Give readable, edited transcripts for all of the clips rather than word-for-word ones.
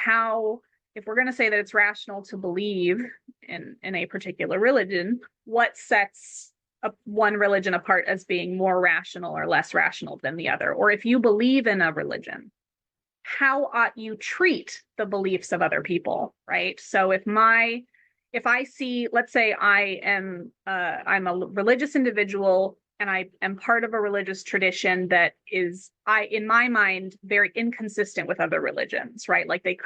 how, if we're going to say that it's rational to believe in a particular religion, what sets one religion apart as being more rational or less rational than the other? Or if you believe in a religion, how ought you treat the beliefs of other people, right? So if I see, let's say I'm a religious individual and I am part of a religious tradition that is, in my mind, very inconsistent with other religions, right? Like they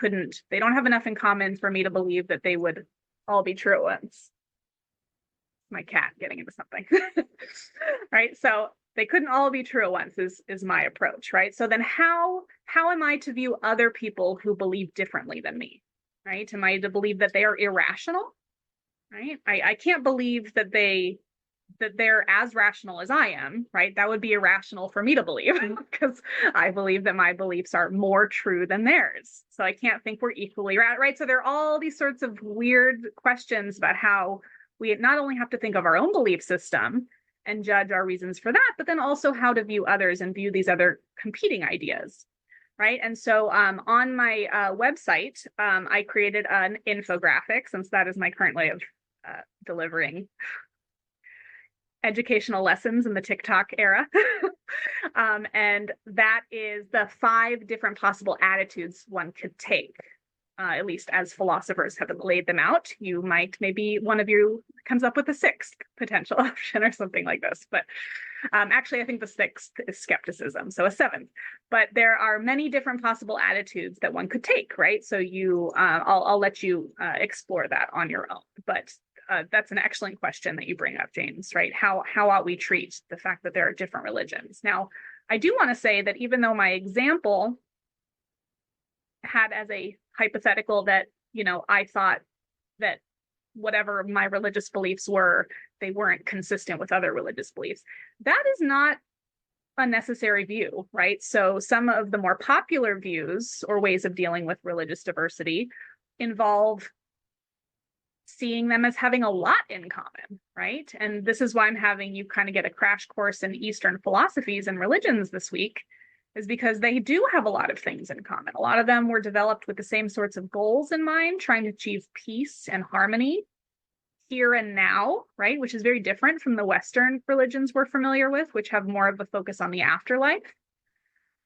don't have enough in common for me to believe that they would all be true at once. My cat getting into something, right? So they couldn't all be true at once is my approach, right? So then how am I to view other people who believe differently than me, right? Am I to believe that they are irrational, right? I can't believe that they're as rational as I am, right? That would be irrational for me to believe because I believe that my beliefs are more true than theirs. So I can't think we're equally right. So there are all these sorts of weird questions about how we not only have to think of our own belief system and judge our reasons for that, but then also how to view others and view these other competing ideas, right? And so on my website, I created an infographic, since that is my current way of delivering educational lessons in the TikTok era. And that is the 5 different possible attitudes one could take. At least as philosophers have laid them out. You might, maybe one of you comes up with a 6th potential option or something like this. But actually, I think the 6th is skepticism, so a 7th. But there are many different possible attitudes that one could take, right? So I'll let you explore that on your own. But that's an excellent question that you bring up, James, right? How ought we treat the fact that there are different religions? Now, I do want to say that even though my example had as a hypothetical that, I thought that whatever my religious beliefs were, they weren't consistent with other religious beliefs. That is not a necessary view, right? So some of the more popular views or ways of dealing with religious diversity involve seeing them as having a lot in common, right? And this is why I'm having you kind of get a crash course in Eastern philosophies and religions this week, is because they do have a lot of things in common. A lot of them were developed with the same sorts of goals in mind, trying to achieve peace and harmony here and now, right? Which is very different from the Western religions we're familiar with, which have more of a focus on the afterlife,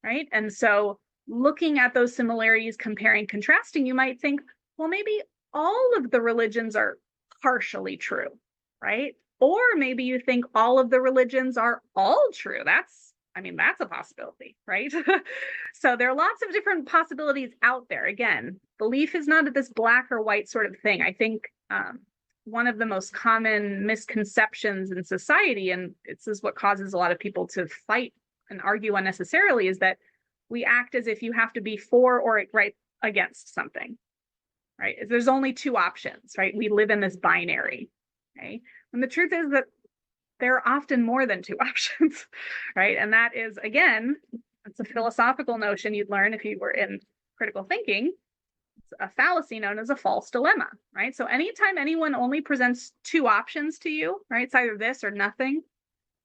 right? And so looking at those similarities, comparing, contrasting, you might think, well, maybe all of the religions are partially true, right? Or maybe you think all of the religions are all true. That's a possibility, right? So there are lots of different possibilities out there. Again, belief is not this black or white sort of thing. I think one of the most common misconceptions in society, and this is what causes a lot of people to fight and argue unnecessarily, is that we act as if you have to be for or right against something, right? There's only 2 options, right? We live in this binary, okay? And the truth is that there are often more than 2 options, right? And that is, again, it's a philosophical notion you'd learn if you were in critical thinking. It's a fallacy known as a false dilemma, right? So anytime anyone only presents 2 options to you, right? It's either this or nothing,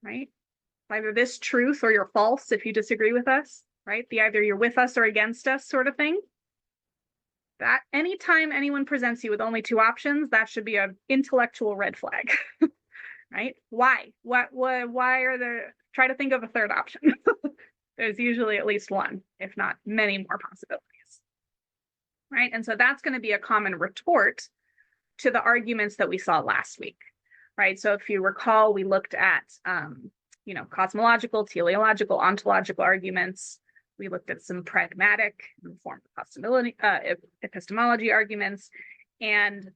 right? Either this truth or you're false if you disagree with us, right? The either you're with us or against us sort of thing. That anytime anyone presents you with only 2 options, that should be an intellectual red flag. Right? Why? Why are there? Try to think of a 3rd option. There's usually at least one, if not many more possibilities. Right? And so that's going to be a common retort to the arguments that we saw last week. Right? So if you recall, we looked at cosmological, teleological, ontological arguments. We looked at some pragmatic informed epistemology arguments, and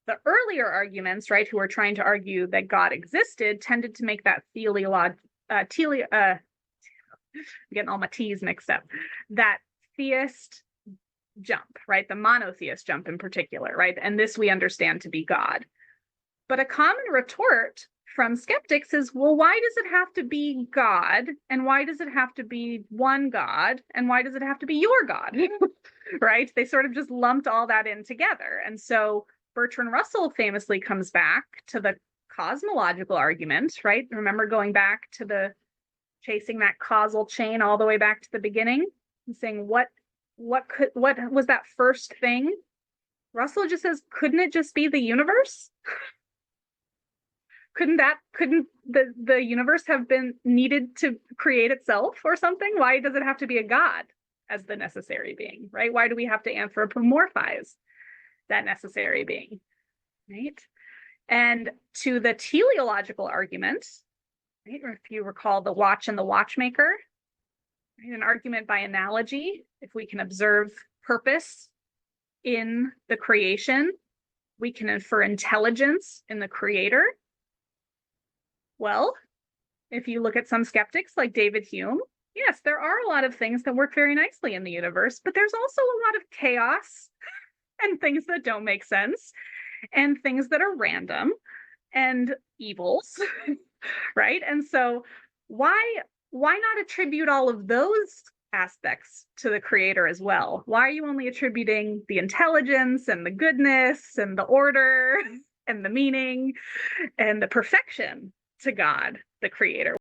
the earlier arguments, right, who were trying to argue that God existed, tended to make that I'm getting all my T's mixed up, that theist jump, right, the monotheist jump in particular, right, and this we understand to be God. But a common retort from skeptics is, well, why does it have to be God? And why does it have to be one God? And why does it have to be your God? Right? They sort of just lumped all that in together. And so Bertrand Russell famously comes back to the cosmological argument, right? Remember going back to chasing that causal chain all the way back to the beginning and saying, what what was that first thing? Russell just says, couldn't it just be the universe? Couldn't the universe have been needed to create itself or something? Why does it have to be a god as the necessary being, right? Why do we have to anthropomorphize that necessary being, right? And to the teleological argument, right, or if you recall the watch and the watchmaker, right, an argument by analogy, if we can observe purpose in the creation, we can infer intelligence in the creator. Well, if you look at some skeptics like David Hume, yes, there are a lot of things that work very nicely in the universe, but there's also a lot of chaos and things that don't make sense and things that are random and evils, right? And so why not attribute all of those aspects to the creator as well? Why are you only attributing the intelligence and the goodness and the order and the meaning and the perfection to God, the creator?